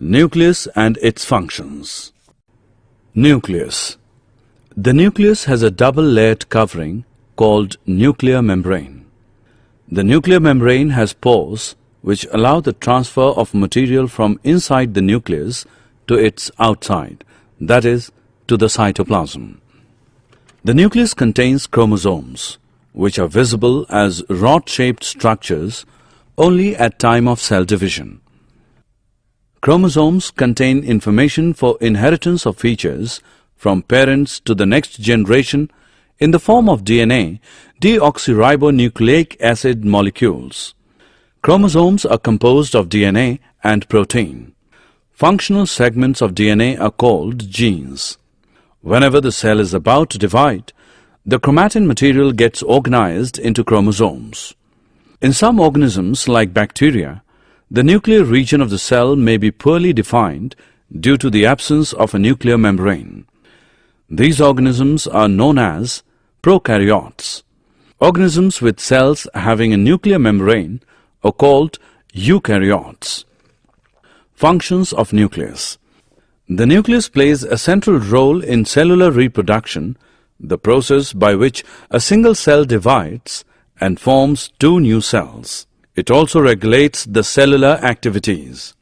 Nucleus and its functions. Nucleus. The nucleus has a double-layered covering called nuclear membrane. The nuclear membrane has pores which allow the transfer of material from inside the nucleus to its outside, that is, to the cytoplasm. The nucleus contains chromosomes, which are visible as rod-shaped structures only at time of cell division. Chromosomes contain information for inheritance of features from parents to the next generation in the form of DNA, deoxyribonucleic acid molecules. Chromosomes are composed of DNA and protein. Functional segments of DNA are called genes. Whenever the cell is about to divide, the chromatin material gets organized into chromosomes. In some organisms like bacteria, the nuclear region of the cell may be poorly defined due to the absence of a nuclear membrane. These organisms are known as prokaryotes. Organisms with cells having a nuclear membrane are called eukaryotes. Functions of nucleus. The nucleus plays a central role in cellular reproduction, the process by which a single cell divides and forms two new cells. It also regulates the cellular activities.